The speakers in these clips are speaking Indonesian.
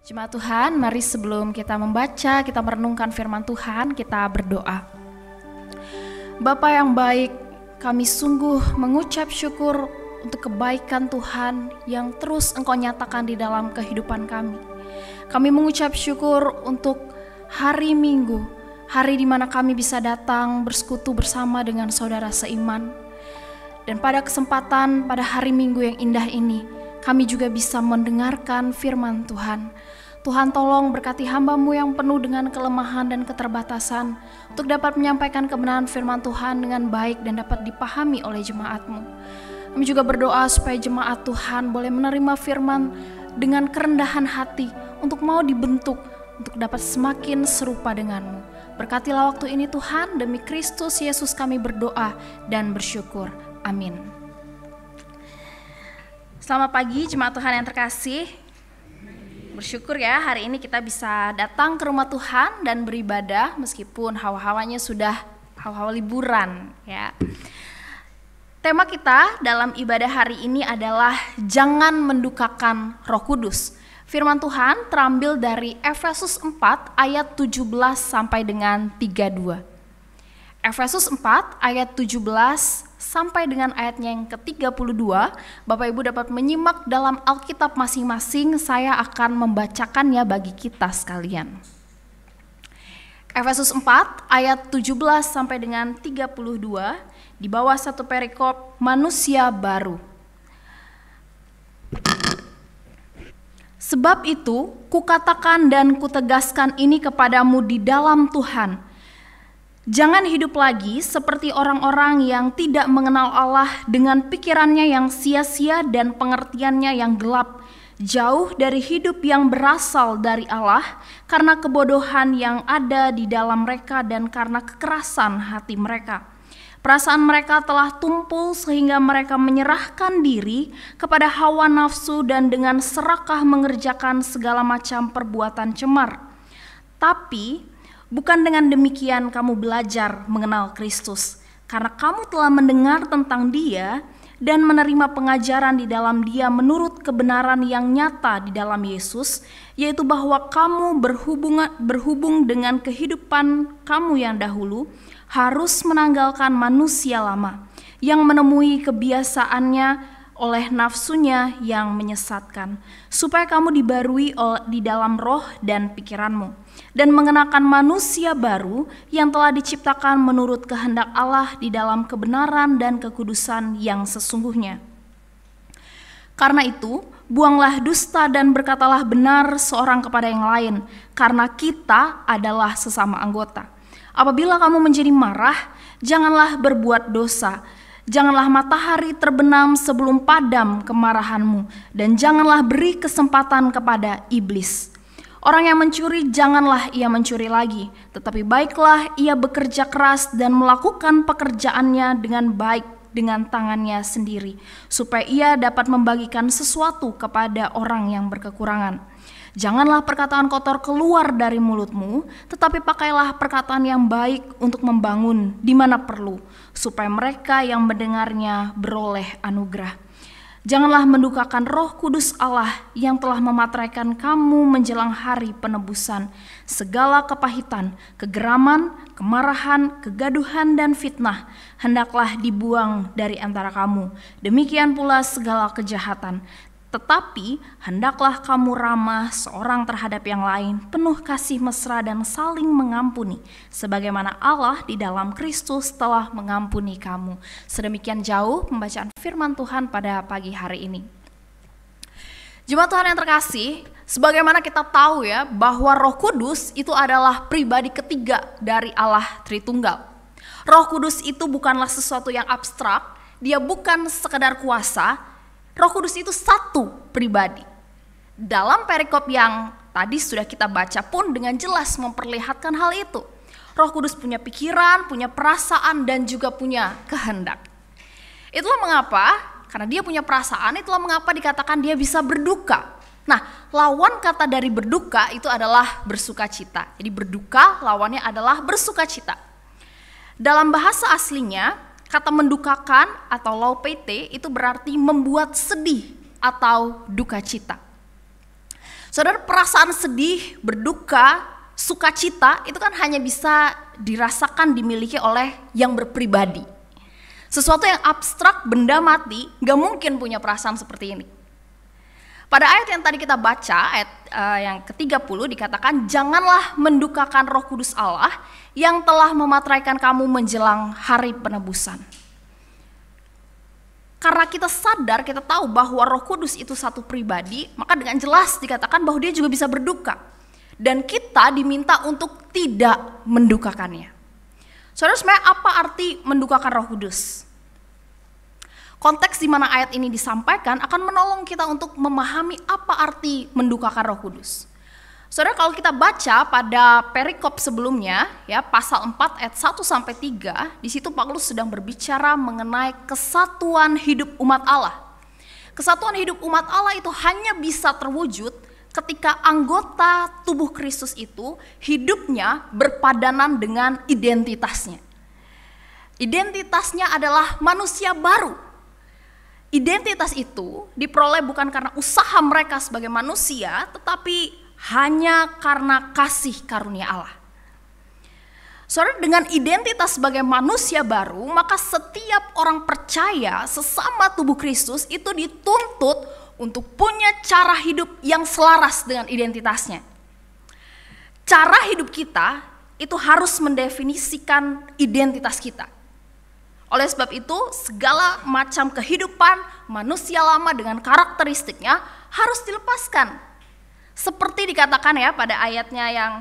Jemaat Tuhan, mari sebelum kita membaca, kita merenungkan firman Tuhan, kita berdoa. Bapa yang baik, kami sungguh mengucap syukur untuk kebaikan Tuhan yang terus Engkau nyatakan di dalam kehidupan kami. Kami mengucap syukur untuk hari Minggu, hari di mana kami bisa datang bersekutu bersama dengan saudara seiman. Dan pada kesempatan pada hari Minggu yang indah ini, kami juga bisa mendengarkan firman Tuhan. Tuhan tolong berkati hamba-Mu yang penuh dengan kelemahan dan keterbatasan untuk dapat menyampaikan kebenaran firman Tuhan dengan baik dan dapat dipahami oleh jemaat-Mu. Kami juga berdoa supaya jemaat Tuhan boleh menerima firman dengan kerendahan hati untuk mau dibentuk untuk dapat semakin serupa dengan-Mu. Berkatilah waktu ini Tuhan, demi Kristus Yesus kami berdoa dan bersyukur. Amin. Selamat pagi jemaat Tuhan yang terkasih. Bersyukur ya hari ini kita bisa datang ke rumah Tuhan dan beribadah meskipun hawa-hawanya sudah hawa-hawa liburan ya. Tema kita dalam ibadah hari ini adalah jangan mendukakan Roh Kudus. Firman Tuhan terambil dari Efesus 4 ayat 17 sampai dengan 32. Efesus 4 ayat 17 sampai dengan ayatnya yang ke-32, Bapak Ibu dapat menyimak dalam Alkitab masing-masing, saya akan membacakannya bagi kita sekalian. Efesus 4 ayat 17 sampai dengan 32, di bawah satu perikop manusia baru. Sebab itu, kukatakan dan kutegaskan ini kepadamu di dalam Tuhan, jangan hidup lagi seperti orang-orang yang tidak mengenal Allah dengan pikirannya yang sia-sia dan pengertiannya yang gelap, jauh dari hidup yang berasal dari Allah karena kebodohan yang ada di dalam mereka dan karena kekerasan hati mereka. Perasaan mereka telah tumpul sehingga mereka menyerahkan diri kepada hawa nafsu dan dengan serakah mengerjakan segala macam perbuatan cemar. Tapi bukan dengan demikian kamu belajar mengenal Kristus, karena kamu telah mendengar tentang Dia dan menerima pengajaran di dalam Dia menurut kebenaran yang nyata di dalam Yesus, yaitu bahwa kamu berhubung dengan kehidupan kamu yang dahulu, harus menanggalkan manusia lama yang menemui kebiasaannya oleh nafsunya yang menyesatkan, supaya kamu dibarui di dalam roh dan pikiranmu, dan mengenakan manusia baru yang telah diciptakan menurut kehendak Allah di dalam kebenaran dan kekudusan yang sesungguhnya. Karena itu, buanglah dusta dan berkatalah benar seorang kepada yang lain, karena kita adalah sesama anggota. Apabila kamu menjadi marah, janganlah berbuat dosa. Janganlah matahari terbenam sebelum padam kemarahanmu, dan janganlah beri kesempatan kepada iblis. Orang yang mencuri, janganlah ia mencuri lagi, tetapi baiklah ia bekerja keras dan melakukan pekerjaannya dengan baik dengan tangannya sendiri, supaya ia dapat membagikan sesuatu kepada orang yang berkekurangan. Janganlah perkataan kotor keluar dari mulutmu, tetapi pakailah perkataan yang baik untuk membangun di mana perlu, supaya mereka yang mendengarnya beroleh anugerah. Janganlah mendukakan Roh Kudus Allah yang telah memateraikan kamu menjelang hari penebusan. Segala kepahitan, kegeraman, kemarahan, kegaduhan, dan fitnah hendaklah dibuang dari antara kamu. Demikian pula segala kejahatan. Tetapi hendaklah kamu ramah seorang terhadap yang lain, penuh kasih mesra dan saling mengampuni, sebagaimana Allah di dalam Kristus telah mengampuni kamu. Sedemikian jauh pembacaan firman Tuhan pada pagi hari ini. Jemaat Tuhan yang terkasih, sebagaimana kita tahu ya bahwa Roh Kudus itu adalah pribadi ketiga dari Allah Tritunggal. Roh Kudus itu bukanlah sesuatu yang abstrak, dia bukan sekedar kuasa. Roh Kudus itu satu pribadi. Dalam perikop yang tadi sudah kita baca pun dengan jelas memperlihatkan hal itu. Roh Kudus punya pikiran, punya perasaan, dan juga punya kehendak. Itulah mengapa, karena dia punya perasaan, itulah mengapa dikatakan dia bisa berduka. Nah, lawan kata dari berduka itu adalah bersukacita. Jadi berduka lawannya adalah bersukacita. Dalam bahasa aslinya, kata mendukakan atau laupete itu berarti membuat sedih atau duka cita. Saudara, perasaan sedih, berduka, sukacita itu kan hanya bisa dirasakan, dimiliki oleh yang berpribadi. Sesuatu yang abstrak, benda mati, gak mungkin punya perasaan seperti ini. Pada ayat yang tadi kita baca, ayat yang ke-30 dikatakan, janganlah mendukakan Roh Kudus Allah yang telah memateraikan kamu menjelang hari penebusan. Karena kita sadar, kita tahu bahwa Roh Kudus itu satu pribadi, maka dengan jelas dikatakan bahwa dia juga bisa berduka. Dan kita diminta untuk tidak mendukakannya. Saudara, sebenarnya apa arti mendukakan Roh Kudus? Konteks di mana ayat ini disampaikan akan menolong kita untuk memahami apa arti mendukakan Roh Kudus. Saudara, kalau kita baca pada perikop sebelumnya, ya pasal 4 ayat 1 sampai 3, di situ Paulus sedang berbicara mengenai kesatuan hidup umat Allah. Kesatuan hidup umat Allah itu hanya bisa terwujud ketika anggota tubuh Kristus itu hidupnya berpadanan dengan identitasnya. Identitasnya adalah manusia baru. Identitas itu diperoleh bukan karena usaha mereka sebagai manusia, tetapi hanya karena kasih karunia Allah. Saudara, dengan identitas sebagai manusia baru, maka setiap orang percaya sesama tubuh Kristus itu dituntut untuk punya cara hidup yang selaras dengan identitasnya. Cara hidup kita itu harus mendefinisikan identitas kita. Oleh sebab itu, segala macam kehidupan manusia lama dengan karakteristiknya harus dilepaskan. Seperti dikatakan ya pada ayatnya yang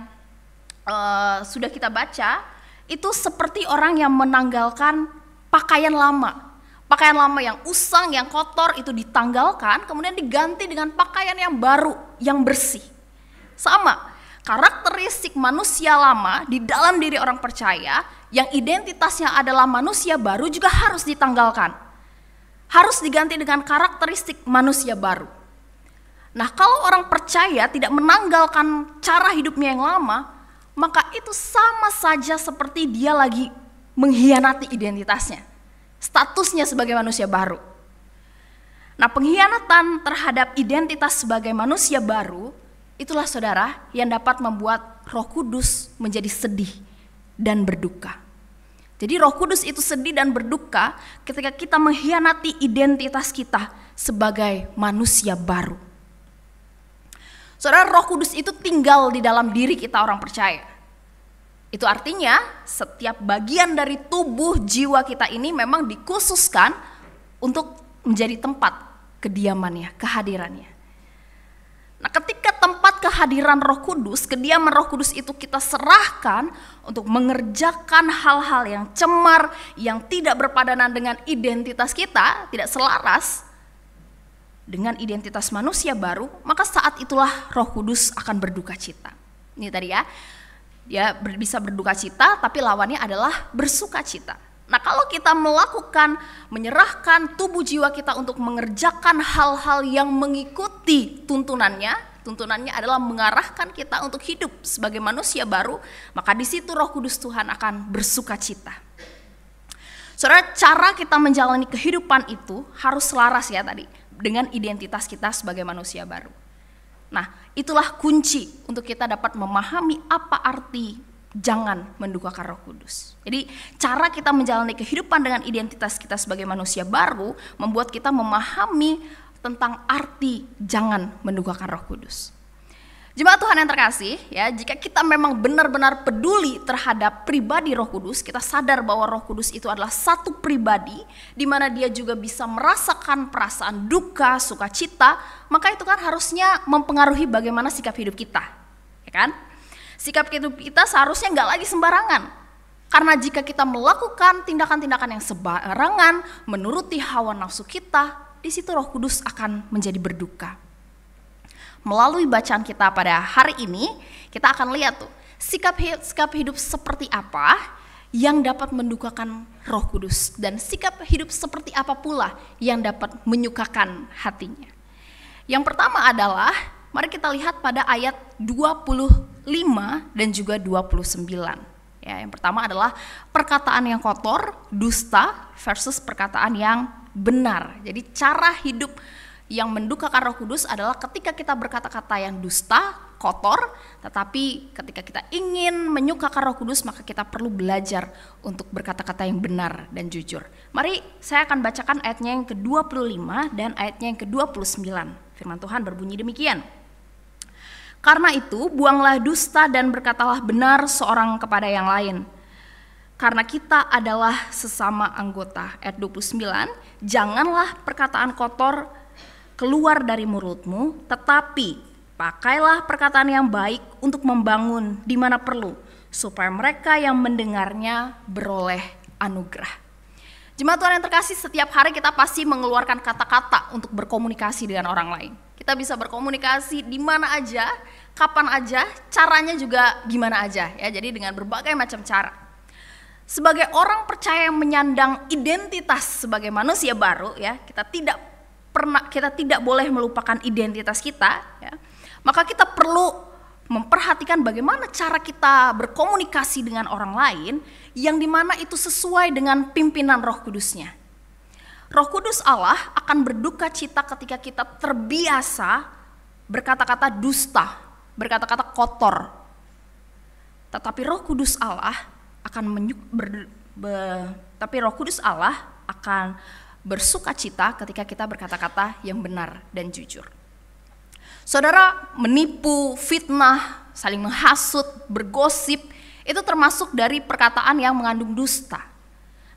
sudah kita baca, itu seperti orang yang menanggalkan pakaian lama. Pakaian lama yang usang, yang kotor itu ditanggalkan, kemudian diganti dengan pakaian yang baru, yang bersih. Sama, karakteristik manusia lama di dalam diri orang percaya, yang identitasnya adalah manusia baru juga harus ditanggalkan. Harus diganti dengan karakteristik manusia baru. Nah, kalau orang percaya tidak menanggalkan cara hidupnya yang lama, maka itu sama saja seperti dia lagi mengkhianati identitasnya, statusnya sebagai manusia baru. Nah, pengkhianatan terhadap identitas sebagai manusia baru, itulah saudara yang dapat membuat Roh Kudus menjadi sedih dan berduka. Jadi Roh Kudus itu sedih dan berduka ketika kita mengkhianati identitas kita sebagai manusia baru. Saudara, Roh Kudus itu tinggal di dalam diri kita orang percaya. Itu artinya setiap bagian dari tubuh jiwa kita ini memang dikhususkan untuk menjadi tempat kediamannya, kehadirannya. Nah, ketika tempat kehadiran Roh Kudus, kediaman Roh Kudus itu kita serahkan untuk mengerjakan hal-hal yang cemar, yang tidak berpadanan dengan identitas kita, tidak selaras dengan identitas manusia baru, maka saat itulah Roh Kudus akan berduka cita. Ini tadi ya, dia bisa berduka cita, tapi lawannya adalah bersuka cita. Nah, kalau kita menyerahkan tubuh jiwa kita untuk mengerjakan hal-hal yang mengikuti tuntunannya adalah mengarahkan kita untuk hidup sebagai manusia baru, maka di situ Roh Kudus Tuhan akan bersuka cita. Saudara, cara kita menjalani kehidupan itu harus selaras ya tadi dengan identitas kita sebagai manusia baru. Nah, itulah kunci untuk kita dapat memahami apa arti jangan mendukakan Roh Kudus. Jadi, cara kita menjalani kehidupan dengan identitas kita sebagai manusia baru membuat kita memahami tentang arti jangan mendukakan Roh Kudus. Jemaat Tuhan yang terkasih, ya, jika kita memang benar-benar peduli terhadap pribadi Roh Kudus, kita sadar bahwa Roh Kudus itu adalah satu pribadi di mana dia juga bisa merasakan perasaan duka, sukacita, maka itu kan harusnya mempengaruhi bagaimana sikap hidup kita, ya kan? Sikap hidup kita seharusnya nggak lagi sembarangan. Karena jika kita melakukan tindakan-tindakan yang sembarangan, menuruti hawa nafsu kita, di situ Roh Kudus akan menjadi berduka. Melalui bacaan kita pada hari ini, kita akan lihat tuh sikap hidup seperti apa yang dapat mendukakan Roh Kudus dan sikap hidup seperti apa pula yang dapat menyukakan hatinya. Yang pertama adalah, mari kita lihat pada ayat 25 dan juga 29. Ya, yang pertama adalah perkataan yang kotor, dusta versus perkataan yang benar. Jadi cara hidup yang mendukakan Roh Kudus adalah ketika kita berkata-kata yang dusta, kotor, tetapi ketika kita ingin menyukakan Roh Kudus, maka kita perlu belajar untuk berkata-kata yang benar dan jujur. Mari saya akan bacakan ayatnya yang ke-25 dan ayatnya yang ke-29. Firman Tuhan berbunyi demikian. Karena itu, buanglah dusta dan berkatalah benar seorang kepada yang lain. Karena kita adalah sesama anggota. Ayat 29, janganlah perkataan kotor keluar dari mulutmu, tetapi pakailah perkataan yang baik untuk membangun di mana perlu, supaya mereka yang mendengarnya beroleh anugerah. Jemaat Tuhan yang terkasih, setiap hari kita pasti mengeluarkan kata-kata untuk berkomunikasi dengan orang lain. Kita bisa berkomunikasi di mana aja, kapan aja, caranya juga gimana aja ya. Jadi dengan berbagai macam cara. Sebagai orang percaya yang menyandang identitas sebagai manusia baru ya, kita tidak boleh melupakan identitas kita ya. Maka kita perlu memperhatikan bagaimana cara kita berkomunikasi dengan orang lain yang dimana itu sesuai dengan pimpinan Roh Kudusnya. Roh Kudus Allah akan berduka cita ketika kita terbiasa berkata-kata dusta, berkata-kata kotor. Tetapi Roh Kudus Allah akan bersuka cita ketika kita berkata-kata yang benar dan jujur. Saudara, menipu, fitnah, saling menghasut, bergosip, itu termasuk dari perkataan yang mengandung dusta.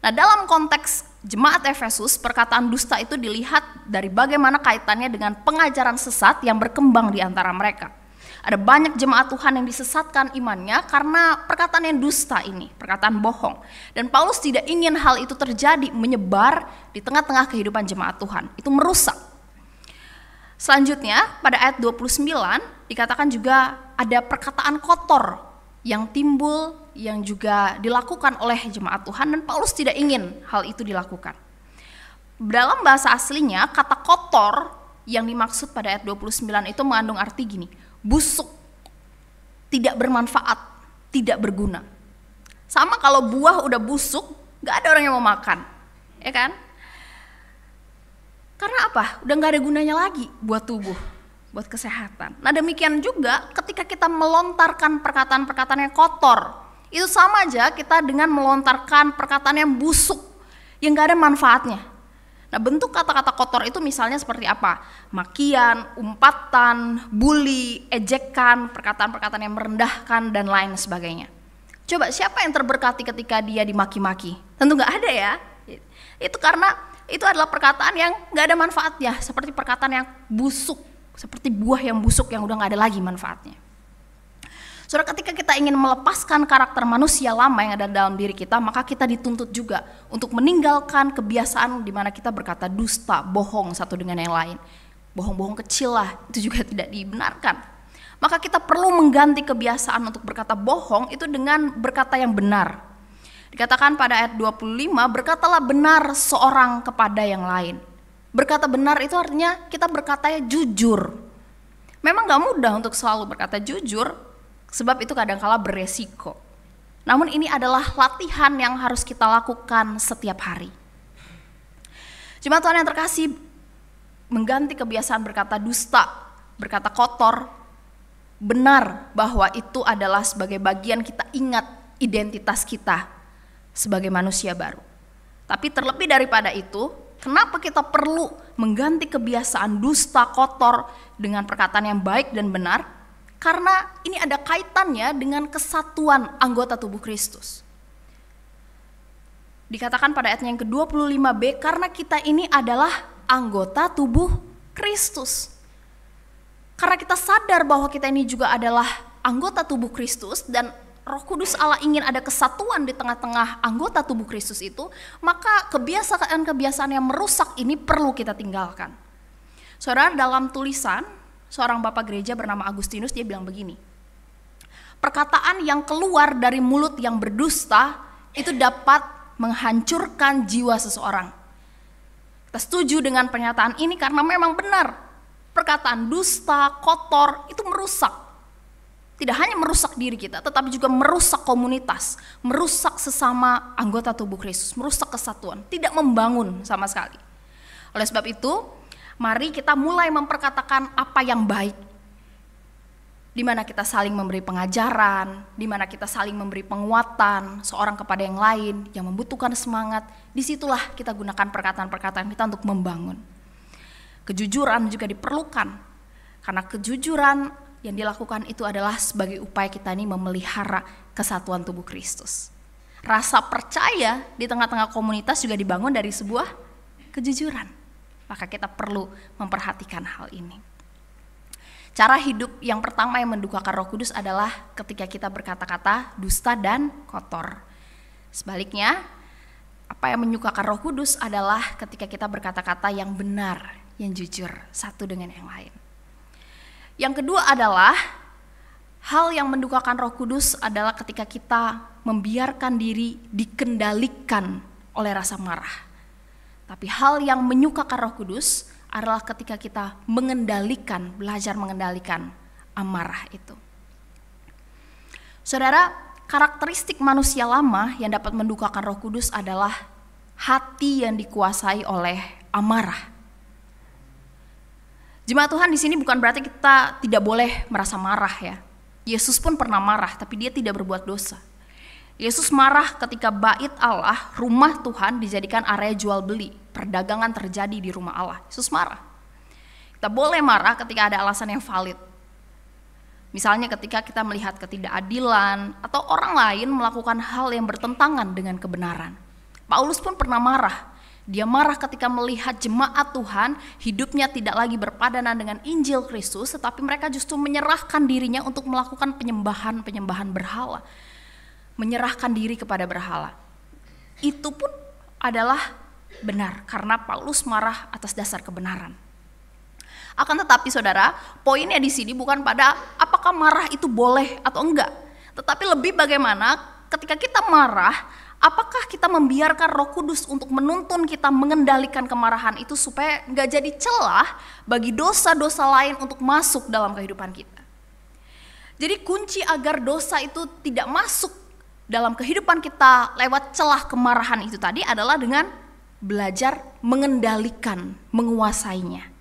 Nah, dalam konteks jemaat Efesus, perkataan dusta itu dilihat dari bagaimana kaitannya dengan pengajaran sesat yang berkembang di antara mereka. Ada banyak jemaat Tuhan yang disesatkan imannya karena perkataan yang dusta ini, perkataan bohong. Dan Paulus tidak ingin hal itu terjadi, menyebar di tengah-tengah kehidupan jemaat Tuhan. Itu merusak. Selanjutnya, pada ayat 29 dikatakan juga ada perkataan kotor yang timbul, yang juga dilakukan oleh jemaat Tuhan, dan Paulus tidak ingin hal itu dilakukan. Dalam bahasa aslinya, kata kotor yang dimaksud pada ayat 29 itu mengandung arti gini: busuk, tidak bermanfaat, tidak berguna. Sama kalau buah udah busuk, gak ada orang yang mau makan, ya kan? Karena apa? Udah gak ada gunanya lagi buat tubuh, buat kesehatan. Nah, demikian juga ketika kita melontarkan perkataan-perkataan yang kotor, itu sama aja kita dengan melontarkan perkataan yang busuk, yang gak ada manfaatnya. Nah, bentuk kata-kata kotor itu misalnya seperti apa? Makian, umpatan, bully, ejekan, perkataan-perkataan yang merendahkan, dan lain sebagainya. Coba siapa yang terberkati ketika dia dimaki-maki? Tentu gak ada ya. Itu karena itu adalah perkataan yang gak ada manfaatnya, seperti perkataan yang busuk, seperti buah yang busuk yang udah gak ada lagi manfaatnya. Saudara, ketika kita ingin melepaskan karakter manusia lama yang ada dalam diri kita, maka kita dituntut juga untuk meninggalkan kebiasaan di mana kita berkata dusta, bohong satu dengan yang lain. Bohong-bohong kecil lah, itu juga tidak dibenarkan. Maka kita perlu mengganti kebiasaan untuk berkata bohong itu dengan berkata yang benar. Dikatakan pada ayat 25, berkatalah benar seorang kepada yang lain. Berkata benar itu artinya kita berkatanya jujur. Memang gak mudah untuk selalu berkata jujur, sebab itu kadang-kala beresiko. Namun ini adalah latihan yang harus kita lakukan setiap hari. Jemaat Tuhan yang terkasih, mengganti kebiasaan berkata dusta, berkata kotor, benar bahwa itu adalah sebagai bagian kita ingat identitas kita sebagai manusia baru. Tapi terlebih daripada itu, kenapa kita perlu mengganti kebiasaan dusta, kotor dengan perkataan yang baik dan benar? Karena ini ada kaitannya dengan kesatuan anggota tubuh Kristus. Dikatakan pada ayatnya yang ke-25b, karena kita ini adalah anggota tubuh Kristus. Karena kita sadar bahwa kita ini juga adalah anggota tubuh Kristus dan Roh Kudus Allah ingin ada kesatuan di tengah-tengah anggota tubuh Kristus itu, maka kebiasaan-kebiasaan yang merusak ini perlu kita tinggalkan. Saudara, dalam tulisan seorang bapak gereja bernama Agustinus, dia bilang begini: perkataan yang keluar dari mulut yang berdusta itu dapat menghancurkan jiwa seseorang. Kita setuju dengan pernyataan ini karena memang benar. Perkataan dusta, kotor itu merusak. Tidak hanya merusak diri kita, tetapi juga merusak komunitas, merusak sesama anggota tubuh Kristus, merusak kesatuan, tidak membangun sama sekali. Oleh sebab itu, mari kita mulai memperkatakan apa yang baik. Di mana kita saling memberi pengajaran, di mana kita saling memberi penguatan seorang kepada yang lain yang membutuhkan semangat. Disitulah kita gunakan perkataan-perkataan kita untuk membangun. Kejujuran juga diperlukan, karena kejujuran yang dilakukan itu adalah sebagai upaya kita ini memelihara kesatuan tubuh Kristus. Rasa percaya di tengah-tengah komunitas juga dibangun dari sebuah kejujuran. Maka kita perlu memperhatikan hal ini. Cara hidup yang pertama yang mendukakan Roh Kudus adalah ketika kita berkata-kata dusta dan kotor. Sebaliknya, apa yang menyukakan Roh Kudus adalah ketika kita berkata-kata yang benar, yang jujur, satu dengan yang lain. Yang kedua adalah hal yang mendukakan Roh Kudus adalah ketika kita membiarkan diri dikendalikan oleh rasa marah. Tapi hal yang menyukakan Roh Kudus adalah ketika kita mengendalikan, belajar mengendalikan amarah itu. Saudara, karakteristik manusia lama yang dapat mendukakan Roh Kudus adalah hati yang dikuasai oleh amarah. Jemaat Tuhan, di sini bukan berarti kita tidak boleh merasa marah ya. Yesus pun pernah marah, tapi dia tidak berbuat dosa. Yesus marah ketika bait Allah, rumah Tuhan dijadikan area jual beli, perdagangan terjadi di rumah Allah. Yesus marah. Kita boleh marah ketika ada alasan yang valid. Misalnya ketika kita melihat ketidakadilan atau orang lain melakukan hal yang bertentangan dengan kebenaran. Paulus pun pernah marah. Dia marah ketika melihat jemaat Tuhan hidupnya tidak lagi berpadanan dengan Injil Kristus, tetapi mereka justru menyerahkan dirinya untuk melakukan penyembahan berhala. Menyerahkan diri kepada berhala. Itu pun adalah benar karena Paulus marah atas dasar kebenaran. Akan tetapi saudara, poinnya di sini bukan pada apakah marah itu boleh atau enggak, tetapi lebih bagaimana ketika kita marah, apakah kita membiarkan Roh Kudus untuk menuntun kita mengendalikan kemarahan itu supaya enggak jadi celah bagi dosa-dosa lain untuk masuk dalam kehidupan kita. Jadi kunci agar dosa itu tidak masuk dalam kehidupan kita lewat celah kemarahan itu tadi adalah dengan belajar mengendalikan, menguasainya.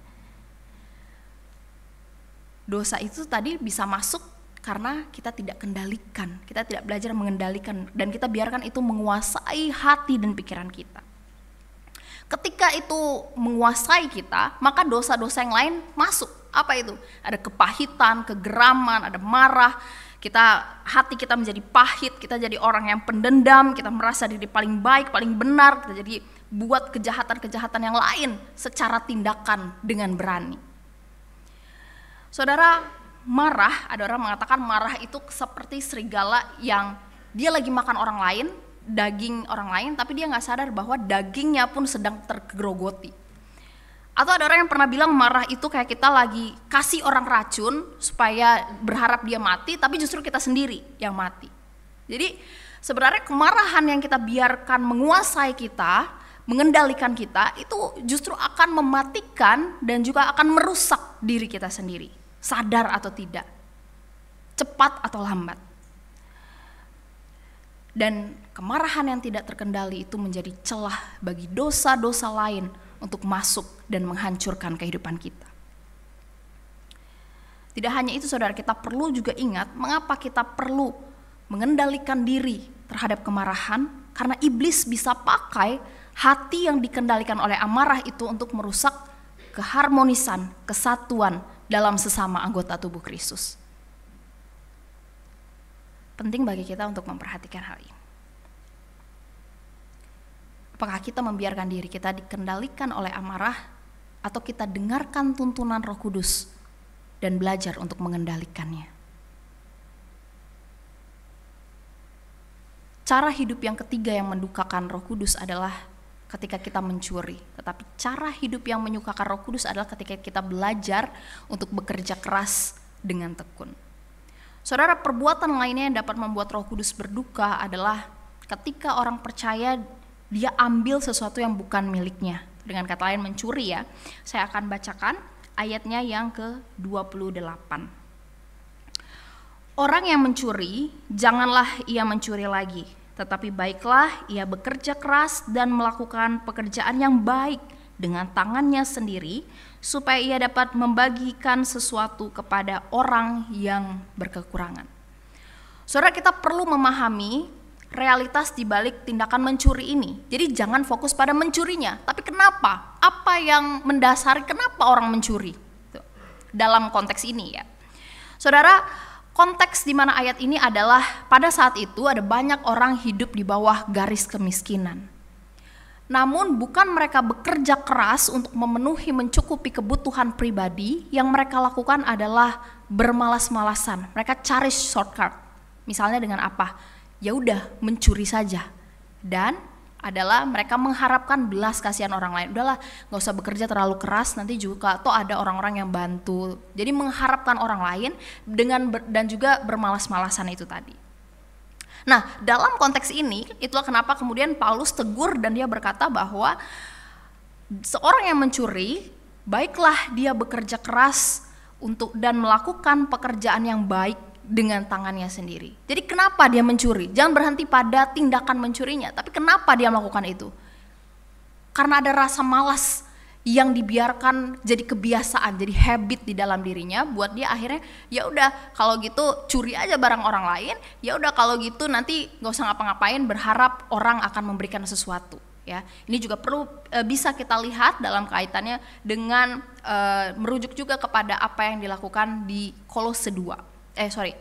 Dosa itu tadi bisa masuk karena kita tidak kendalikan, kita tidak belajar mengendalikan, dan kita biarkan itu menguasai hati dan pikiran kita. Ketika itu menguasai kita, maka dosa-dosa yang lain masuk. Apa itu? Ada kepahitan, kegeraman, ada marah, hati kita menjadi pahit, kita jadi orang yang pendendam, kita merasa diri paling baik, paling benar, kita jadi buat kejahatan-kejahatan yang lain secara tindakan dengan berani. Saudara, marah, ada orang mengatakan marah itu seperti serigala yang dia lagi makan orang lain, daging orang lain, tapi dia gak sadar bahwa dagingnya pun sedang tergerogoti. Atau ada orang yang pernah bilang marah itu kayak kita lagi kasih orang racun supaya berharap dia mati, tapi justru kita sendiri yang mati. Jadi sebenarnya kemarahan yang kita biarkan menguasai kita, mengendalikan kita, itu justru akan mematikan dan juga akan merusak diri kita sendiri, sadar atau tidak, cepat atau lambat. Dan kemarahan yang tidak terkendali itu menjadi celah bagi dosa-dosa lain untuk masuk dan menghancurkan kehidupan kita. Tidak hanya itu saudara, kita perlu juga ingat mengapa kita perlu mengendalikan diri terhadap kemarahan, karena iblis bisa pakai hati yang dikendalikan oleh amarah itu untuk merusak keharmonisan, kesatuan dalam sesama anggota tubuh Kristus. Penting bagi kita untuk memperhatikan hal ini. Apakah kita membiarkan diri kita dikendalikan oleh amarah, atau kita dengarkan tuntunan Roh Kudus dan belajar untuk mengendalikannya? Cara hidup yang ketiga yang mendukakan Roh Kudus adalah ketika kita mencuri. Tetapi cara hidup yang menyukakan Roh Kudus adalah ketika kita belajar untuk bekerja keras dengan tekun. Saudara, perbuatan lainnya yang dapat membuat Roh Kudus berduka adalah ketika orang percaya dia ambil sesuatu yang bukan miliknya. Dengan kata lain mencuri ya. Saya akan bacakan ayatnya yang ke-28. Orang yang mencuri, janganlah ia mencuri lagi, tetapi baiklah ia bekerja keras dan melakukan pekerjaan yang baik dengan tangannya sendiri supaya ia dapat membagikan sesuatu kepada orang yang berkekurangan. Saudara, kita perlu memahami realitas di balik tindakan mencuri ini. Jadi jangan fokus pada mencurinya, tapi kenapa? Apa yang mendasari kenapa orang mencuri? Dalam konteks ini ya. Saudara, konteks di mana ayat ini adalah pada saat itu ada banyak orang hidup di bawah garis kemiskinan. Namun bukan mereka bekerja keras untuk memenuhi mencukupi kebutuhan pribadi, yang mereka lakukan adalah bermalas-malasan. Mereka cari shortcut. Misalnya dengan apa? Ya udah mencuri saja. Dan adalah mereka mengharapkan belas kasihan orang lain. Udahlah, nggak usah bekerja terlalu keras, nanti juga toh ada orang-orang yang bantu. Jadi mengharapkan orang lain dan juga bermalas-malasan itu tadi. Nah, dalam konteks ini, itulah kenapa kemudian Paulus tegur dan dia berkata bahwa seorang yang mencuri, baiklah dia bekerja keras dan melakukan pekerjaan yang baik dengan tangannya sendiri. Jadi kenapa dia mencuri? Jangan berhenti pada tindakan mencurinya, tapi kenapa dia melakukan itu? Karena ada rasa malas yang dibiarkan jadi kebiasaan, jadi habit di dalam dirinya, buat dia akhirnya ya udah kalau gitu curi aja barang orang lain, ya udah kalau gitu nanti nggak usah ngapa-ngapain berharap orang akan memberikan sesuatu. Ya, ini juga perlu bisa kita lihat dalam kaitannya dengan merujuk juga kepada apa yang dilakukan di Kolose 2.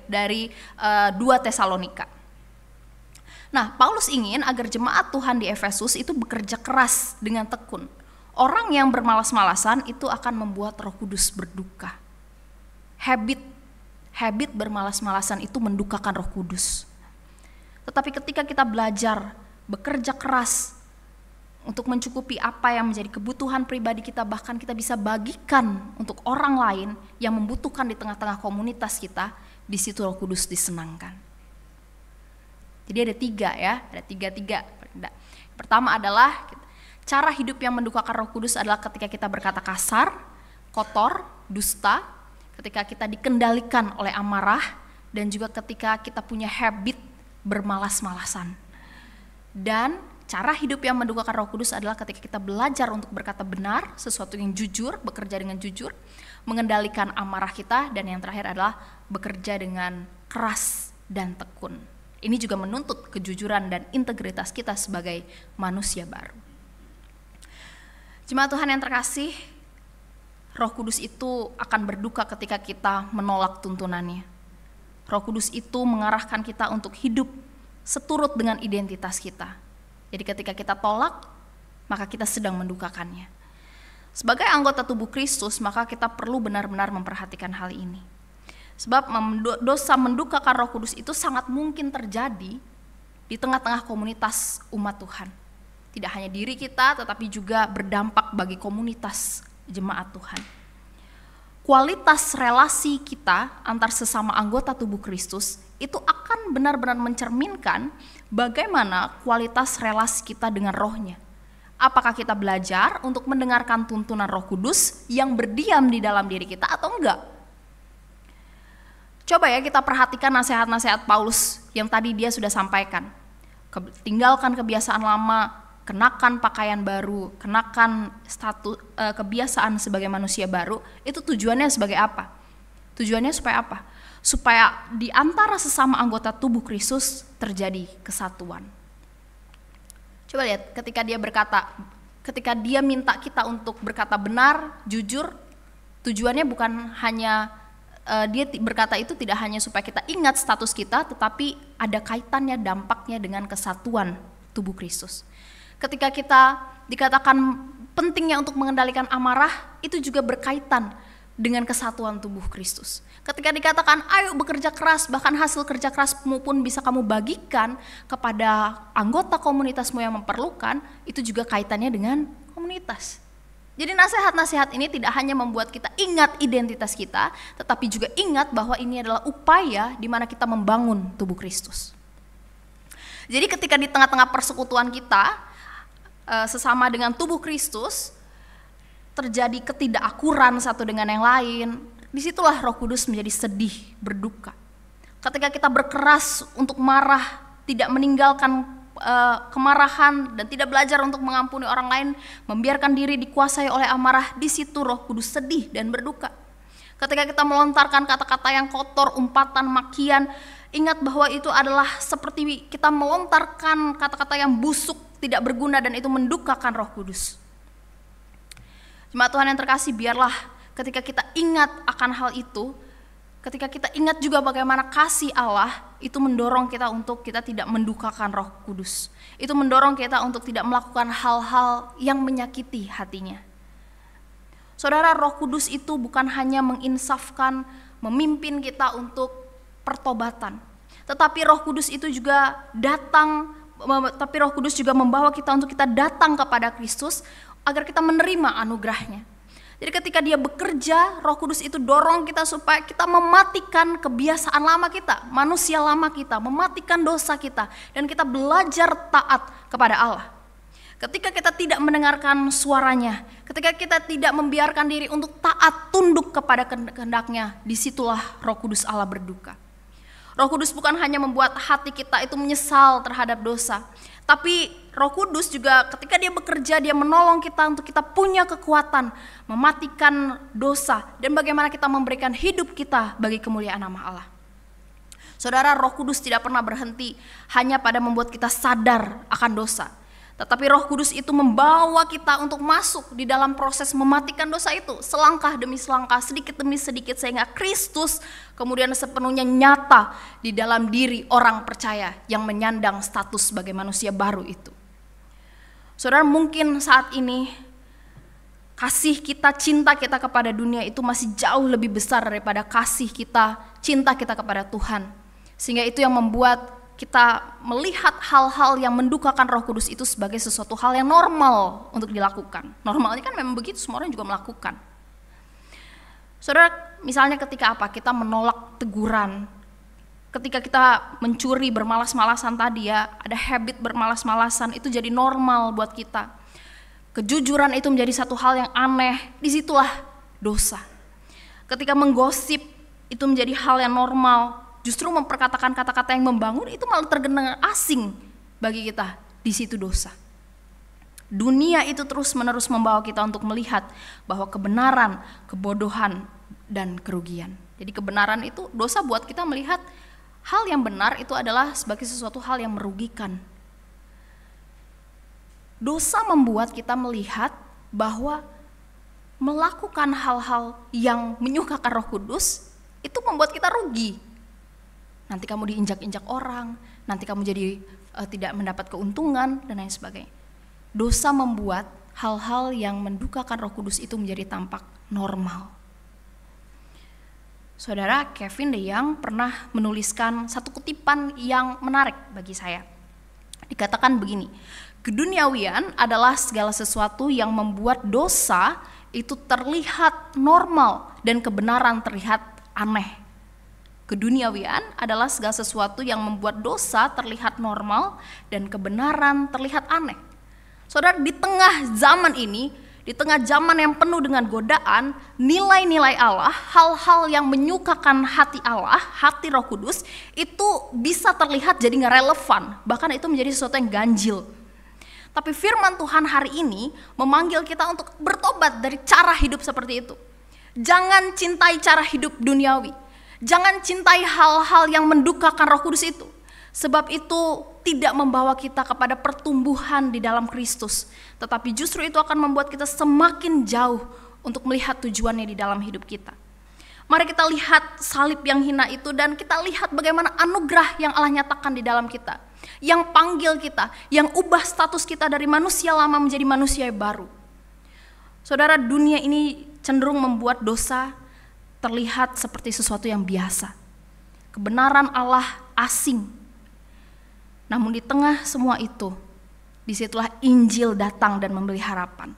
Dari 2 Tesalonika. Nah, Paulus ingin agar jemaat Tuhan di Efesus itu bekerja keras dengan tekun. Orang yang bermalas-malasan itu akan membuat Roh Kudus berduka. Habit bermalas-malasan itu mendukakan Roh Kudus. Tetapi ketika kita belajar bekerja keras untuk mencukupi apa yang menjadi kebutuhan pribadi kita, bahkan kita bisa bagikan untuk orang lain yang membutuhkan di tengah-tengah komunitas kita, di situ Roh Kudus disenangkan. Jadi ada 3 ya, ada tiga. Pertama adalah cara hidup yang mendukakan Roh Kudus adalah ketika kita berkata kasar, kotor, dusta, ketika kita dikendalikan oleh amarah, dan juga ketika kita punya habit bermalas-malasan. Dan cara hidup yang mendukakan Roh Kudus adalah ketika kita belajar untuk berkata benar, sesuatu yang jujur, bekerja dengan jujur, mengendalikan amarah kita, dan yang terakhir adalah bekerja dengan keras dan tekun. Ini juga menuntut kejujuran dan integritas kita sebagai manusia baru. Jemaat Tuhan yang terkasih, Roh Kudus itu akan berduka ketika kita menolak tuntunannya. Roh Kudus itu mengarahkan kita untuk hidup seturut dengan identitas kita. Jadi ketika kita tolak, maka kita sedang mendukakannya. Sebagai anggota tubuh Kristus, maka kita perlu benar-benar memperhatikan hal ini. Sebab dosa mendukakan Roh Kudus itu sangat mungkin terjadi di tengah-tengah komunitas umat Tuhan. Tidak hanya diri kita, tetapi juga berdampak bagi komunitas jemaat Tuhan. Kualitas relasi kita antar sesama anggota tubuh Kristus itu akan benar-benar mencerminkan bagaimana kualitas relasi kita dengan rohnya. Apakah kita belajar untuk mendengarkan tuntunan Roh Kudus yang berdiam di dalam diri kita atau enggak? Coba ya kita perhatikan nasihat-nasihat Paulus yang tadi dia sudah sampaikan. Tinggalkan kebiasaan lama, kenakan pakaian baru, kenakan kebiasaan sebagai manusia baru. Itu tujuannya sebagai apa? Tujuannya supaya apa? Supaya di antara sesama anggota tubuh Kristus terjadi kesatuan. Coba lihat ketika dia minta kita untuk berkata benar, jujur, tujuannya bukan hanya dia berkata itu tidak hanya supaya kita ingat status kita, tetapi ada kaitannya, dampaknya dengan kesatuan tubuh Kristus. Ketika kita dikatakan pentingnya untuk mengendalikan amarah, itu juga berkaitan dengan kesatuan tubuh Kristus. Ketika dikatakan ayo bekerja keras, bahkan hasil kerja kerasmu pun bisa kamu bagikan kepada anggota komunitasmu yang memerlukan, itu juga kaitannya dengan komunitas. Jadi nasihat-nasihat ini tidak hanya membuat kita ingat identitas kita, tetapi juga ingat bahwa ini adalah upaya di mana kita membangun tubuh Kristus. Jadi ketika di tengah-tengah persekutuan kita, sesama dengan tubuh Kristus, terjadi ketidakakuran satu dengan yang lain, disitulah Roh Kudus menjadi sedih, berduka. Ketika kita berkeras untuk marah, tidak meninggalkan kemarahan dan tidak belajar untuk mengampuni orang lain, membiarkan diri dikuasai oleh amarah, di situ Roh Kudus sedih dan berduka. Ketika kita melontarkan kata-kata yang kotor, umpatan, makian, ingat bahwa itu adalah seperti kita melontarkan kata-kata yang busuk, tidak berguna, dan itu mendukakan Roh Kudus. Jemaat Tuhan yang terkasih, biarlah ketika kita ingat akan hal itu, ketika kita ingat juga bagaimana kasih Allah, itu mendorong kita untuk kita tidak mendukakan Roh Kudus. Itu mendorong kita untuk tidak melakukan hal-hal yang menyakiti hatinya. Saudara, Roh Kudus itu bukan hanya menginsafkan, memimpin kita untuk pertobatan, tetapi Roh Kudus itu juga Roh Kudus juga membawa kita untuk kita datang kepada Kristus agar kita menerima anugerahnya. Jadi ketika dia bekerja, Roh Kudus itu dorong kita supaya kita mematikan kebiasaan lama kita, manusia lama kita, mematikan dosa kita, dan kita belajar taat kepada Allah. Ketika kita tidak mendengarkan suaranya, ketika kita tidak membiarkan diri untuk taat, tunduk kepada kehendaknya, disitulah Roh Kudus Allah berduka. Roh Kudus bukan hanya membuat hati kita itu menyesal terhadap dosa, tapi Roh Kudus juga ketika dia bekerja, dia menolong kita untuk kita punya kekuatan mematikan dosa dan bagaimana kita memberikan hidup kita bagi kemuliaan nama Allah. Saudara, Roh Kudus tidak pernah berhenti hanya pada membuat kita sadar akan dosa, tetapi Roh Kudus itu membawa kita untuk masuk di dalam proses mematikan dosa itu, selangkah demi selangkah, sedikit demi sedikit, sehingga Kristus kemudian sepenuhnya nyata di dalam diri orang percaya yang menyandang status sebagai manusia baru itu. Saudara, mungkin saat ini kasih kita, cinta kita kepada dunia itu masih jauh lebih besar daripada kasih kita, cinta kita kepada Tuhan. Sehingga itu yang membuat kita melihat hal-hal yang mendukakan Roh Kudus itu sebagai sesuatu hal yang normal untuk dilakukan. Normalnya kan memang begitu, semua orang juga melakukan. Saudara, misalnya ketika kita menolak teguran, ketika kita mencuri bermalas-malasan tadi ya, ada habit bermalas-malasan, itu jadi normal buat kita. Kejujuran itu menjadi satu hal yang aneh, disitulah dosa. Ketika menggosip itu menjadi hal yang normal, justru memperkatakan kata-kata yang membangun itu malah terdengar asing bagi kita, di situ dosa. Dunia itu terus-menerus membawa kita untuk melihat bahwa kebenaran, kebodohan, dan kerugian. Jadi kebenaran itu, dosa buat kita melihat hal yang benar itu adalah sebagai sesuatu hal yang merugikan. Dosa membuat kita melihat bahwa melakukan hal-hal yang menyukakan Roh Kudus itu membuat kita rugi. Nanti kamu diinjak-injak orang, nanti kamu jadi tidak mendapat keuntungan, dan lain sebagainya. Dosa membuat hal-hal yang mendukakan Roh Kudus itu menjadi tampak normal. Saudara, Kevin DeYoung pernah menuliskan satu kutipan yang menarik bagi saya. Dikatakan begini, keduniawian adalah segala sesuatu yang membuat dosa itu terlihat normal dan kebenaran terlihat aneh. Keduniawian adalah segala sesuatu yang membuat dosa terlihat normal dan kebenaran terlihat aneh. Saudara, di tengah zaman ini, di tengah zaman yang penuh dengan godaan, nilai-nilai Allah, hal-hal yang menyukakan hati Allah, hati Roh Kudus, itu bisa terlihat jadi gak relevan, bahkan itu menjadi sesuatu yang ganjil. Tapi firman Tuhan hari ini memanggil kita untuk bertobat dari cara hidup seperti itu. Jangan cintai cara hidup duniawi. Jangan cintai hal-hal yang mendukakan Roh Kudus itu. Sebab itu tidak membawa kita kepada pertumbuhan di dalam Kristus. Tetapi justru itu akan membuat kita semakin jauh untuk melihat tujuannya di dalam hidup kita. Mari kita lihat salib yang hina itu dan kita lihat bagaimana anugerah yang Allah nyatakan di dalam kita. Yang panggil kita, yang ubah status kita dari manusia lama menjadi manusia yang baru. Saudara, dunia ini cenderung membuat dosa terlihat seperti sesuatu yang biasa. Kebenaran Allah asing. Namun di tengah semua itu, disitulah Injil datang dan memberi harapan.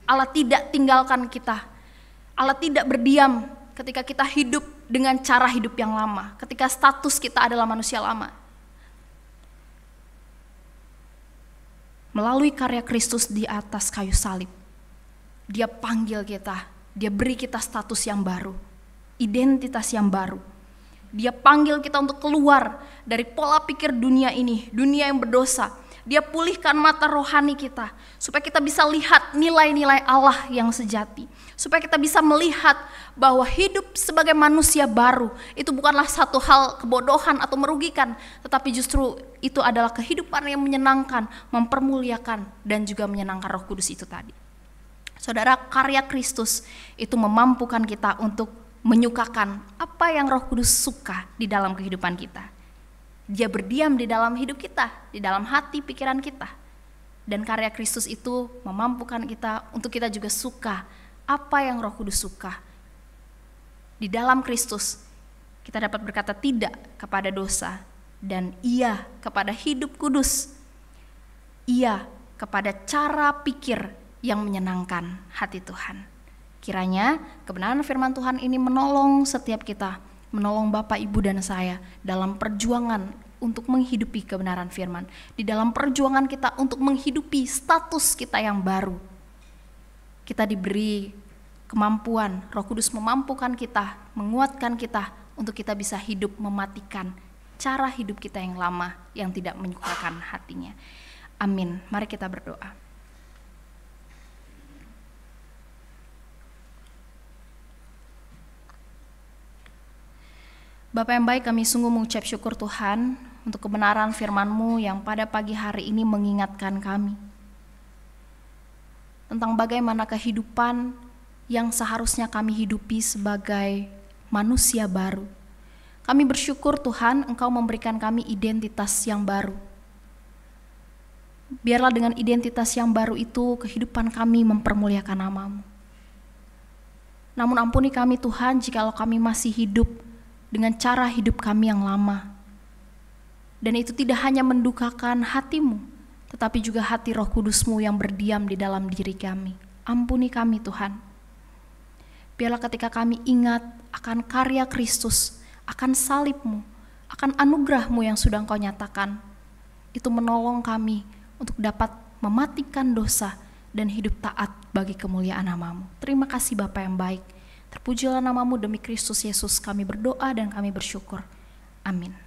Allah tidak tinggalkan kita. Allah tidak berdiam ketika kita hidup dengan cara hidup yang lama, ketika status kita adalah manusia lama. Melalui karya Kristus di atas kayu salib, Dia panggil kita, Dia beri kita status yang baru, identitas yang baru. Dia panggil kita untuk keluar dari pola pikir dunia ini, dunia yang berdosa. Dia pulihkan mata rohani kita, supaya kita bisa lihat nilai-nilai Allah yang sejati. Supaya kita bisa melihat bahwa hidup sebagai manusia baru itu bukanlah satu hal kebodohan atau merugikan, tetapi justru itu adalah kehidupan yang menyenangkan, mempermuliakan, dan juga menyenangkan Roh Kudus itu tadi. Saudara, karya Kristus itu memampukan kita untuk menyukakan apa yang Roh Kudus suka di dalam kehidupan kita. Dia berdiam di dalam hidup kita, di dalam hati pikiran kita. Dan karya Kristus itu memampukan kita untuk kita juga suka apa yang Roh Kudus suka. Di dalam Kristus kita dapat berkata tidak kepada dosa dan iya kepada hidup kudus. Iya kepada cara pikir yang menyenangkan hati Tuhan. Kiranya kebenaran firman Tuhan ini menolong setiap kita, menolong Bapak, Ibu, dan saya dalam perjuangan untuk menghidupi kebenaran firman. Di dalam perjuangan kita untuk menghidupi status kita yang baru. Kita diberi kemampuan, Roh Kudus memampukan kita, menguatkan kita untuk kita bisa hidup mematikan cara hidup kita yang lama yang tidak menyukakan hatinya. Amin. Mari kita berdoa. Bapa yang baik, kami sungguh mengucap syukur Tuhan untuk kebenaran firman-Mu yang pada pagi hari ini mengingatkan kami tentang bagaimana kehidupan yang seharusnya kami hidupi sebagai manusia baru. Kami bersyukur Tuhan, Engkau memberikan kami identitas yang baru. Biarlah dengan identitas yang baru itu kehidupan kami mempermuliakan nama-Mu. Namun ampuni kami Tuhan jikalau kami masih hidup dengan cara hidup kami yang lama. Dan itu tidak hanya mendukakan hati-Mu, tetapi juga hati Roh Kudus-Mu yang berdiam di dalam diri kami. Ampuni kami Tuhan. Biarlah ketika kami ingat akan karya Kristus, akan salib-Mu, akan anugerah-Mu yang sudah Engkau nyatakan, itu menolong kami untuk dapat mematikan dosa dan hidup taat bagi kemuliaan nama-Mu. Terima kasih Bapa yang baik. Terpujilah nama-Mu, demi Kristus Yesus kami berdoa dan kami bersyukur. Amin.